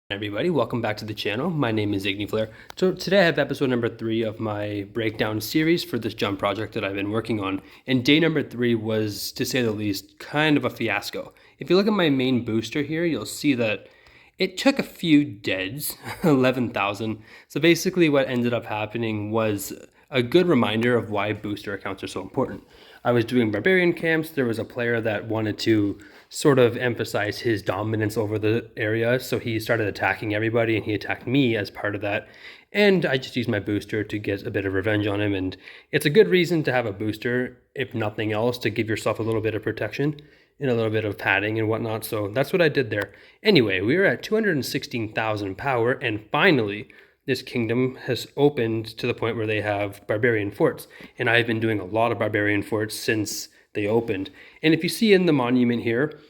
Everybody, welcome back to the channel. My name is IgniFlare. So today I have episode number 3 of my breakdown series for this jump project that I've been working on. And day number 3 was, to say the least, kind of a fiasco. If you look at my main booster here, you'll see that it took a few deads, 11,000. So basically what ended up happening was a good reminder of why booster accounts are so important. I was doing barbarian camps. There was a player that wanted to sort of emphasize his dominance over the area, so he started attacking everybody, and he attacked me as part of that. And I just used my booster to get a bit of revenge on him, and it's a good reason to have a booster, if nothing else, to give yourself a little bit of protection and a little bit of padding and whatnot. So that's what I did there. Anyway, we were at 216,000 power, and finally this kingdom has opened to the point where they have barbarian forts. And I've been doing a lot of barbarian forts since they opened. And if you see in the monument here,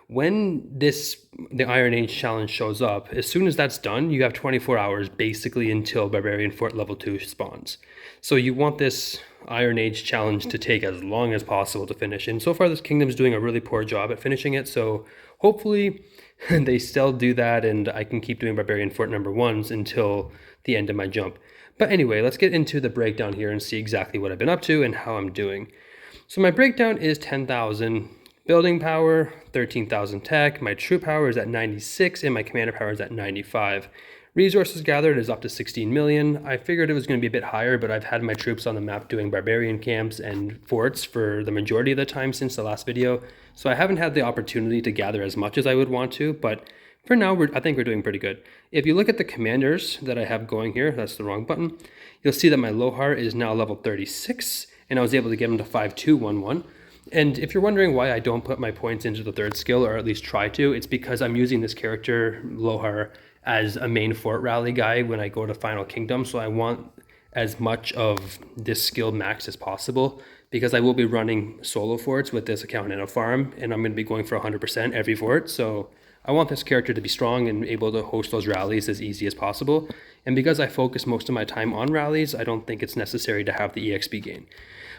when the Iron Age challenge shows up, as soon as that's done, you have 24 hours basically until Barbarian Fort level 2 spawns. So you want this Iron Age challenge to take as long as possible to finish. And so far this kingdom's doing a really poor job at finishing it, so hopefully they still do that and I can keep doing Barbarian Fort number 1s until the end of my jump. But anyway, let's get into the breakdown here and see exactly what I've been up to and how I'm doing. So my breakdown is 10,000 building power, 13,000 tech, my troop power is at 96, and my commander power is at 95. Resources gathered is up to 16 million. I figured it was going to be a bit higher, but I've had my troops on the map doing barbarian camps and forts for the majority of the time since the last video, so I haven't had the opportunity to gather as much as I would want to, but for now, I think we're doing pretty good. If you look at the commanders that I have going here, that's the wrong button, you'll see that my Lohar is now level 36, and I was able to get him to 5211. And if you're wondering why I don't put my points into the third skill, or at least try to, it's because I'm using this character, Lohar, as a main fort rally guy when I go to Final Kingdom, so I want as much of this skill max as possible, because I will be running solo forts with this account in a farm, and I'm going to be going for 100% every fort, so I want this character to be strong and able to host those rallies as easy as possible. And because I focus most of my time on rallies, I don't think it's necessary to have the EXP gain.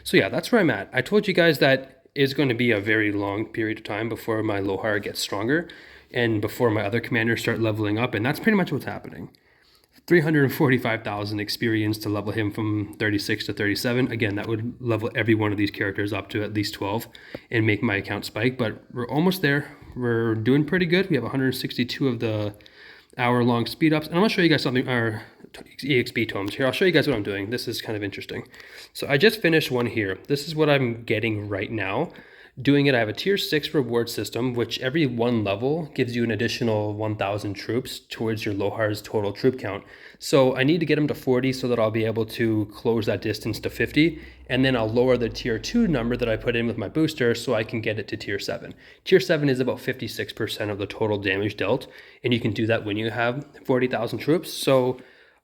So yeah, that's where I'm at. I told you guys that it's going to be a very long period of time before my Lohar gets stronger and before my other commanders start leveling up, and that's pretty much what's happening. 345,000 experience to level him from 36 to 37. Again, that would level every one of these characters up to at least 12 and make my account spike, but we're almost there. We're doing pretty good. We have 162 of the hour-long speed ups, and I'm going to show you guys something, our EXP tomes. Here, I'll show you guys what I'm doing. This is kind of interesting. So I just finished one here. This is what I'm getting right now. Doing it, I have a tier 6 reward system, which every one level gives you an additional 1,000 troops towards your Lohar's total troop count. So I need to get them to 40 so that I'll be able to close that distance to 50, and then I'll lower the tier 2 number that I put in with my booster so I can get it to tier 7. Tier 7 is about 56% of the total damage dealt, and you can do that when you have 40,000 troops. So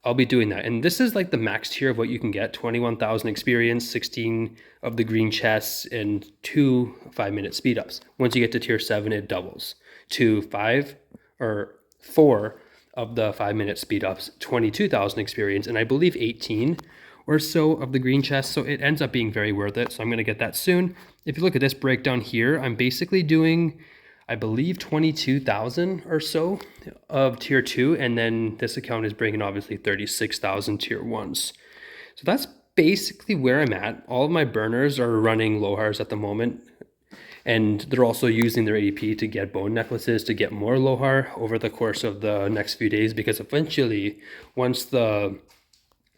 I'll be doing that. And this is like the max tier of what you can get. 21,000 experience, 16 of the green chests, and 2 5-minute speed ups. Once you get to tier 7, it doubles to 4 of the 5-minute speed ups, 22,000 experience, and I believe 18 or so of the green chests. So it ends up being very worth it. So I'm going to get that soon. If you look at this breakdown here, I'm basically doing, I believe, 22,000 or so of tier 2, and then this account is bringing obviously 36,000 tier 1s. So that's basically where I'm at. All of my burners are running Lohars at the moment, and they're also using their AP to get bone necklaces to get more Lohar over the course of the next few days, because eventually, once the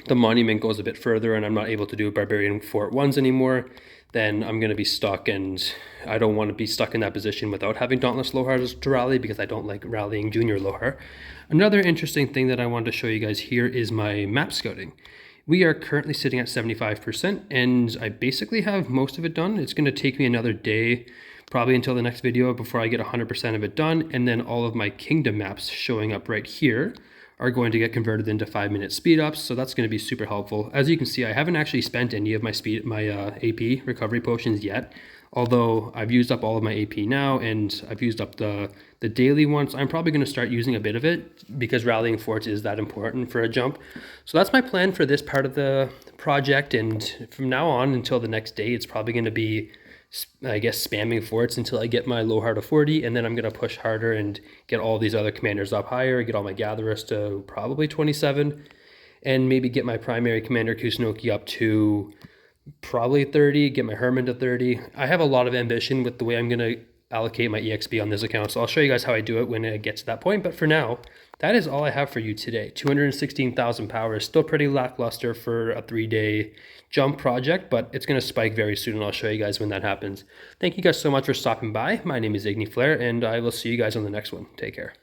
monument goes a bit further and I'm not able to do Barbarian Fort 1s anymore, then I'm going to be stuck, and I don't want to be stuck in that position without having Dauntless Lohars to rally, because I don't like rallying Junior Lohar. Another interesting thing that I wanted to show you guys here is my map scouting. We are currently sitting at 75%, and I basically have most of it done. It's going to take me another day, probably until the next video, before I get 100% of it done, and then all of my kingdom maps showing up right here are going to get converted into 5-minute speed ups, so that's going to be super helpful. As you can see, I haven't actually spent any of my AP recovery potions yet, although I've used up all of my AP now, and I've used up the daily ones. I'm probably going to start using a bit of it because rallying forts is that important for a jump. So that's my plan for this part of the project, and from now on until the next day, it's probably going to be I guess, spamming forts until I get my low heart of 40, and then I'm going to push harder and get all these other commanders up higher, get all my gatherers to probably 27, and maybe get my primary commander Kusunoki up to probably 30, get my Herman to 30. I have a lot of ambition with the way I'm going to allocate my EXP on this account, so I'll show you guys how I do it when it gets to that point. But for now, that is all I have for you today. 216,000 power is still pretty lackluster for a 3-day jump project, but it's going to spike very soon, and I'll show you guys when that happens. Thank you guys so much for stopping by. My name is IgniFlare, and I will see you guys on the next one. Take care.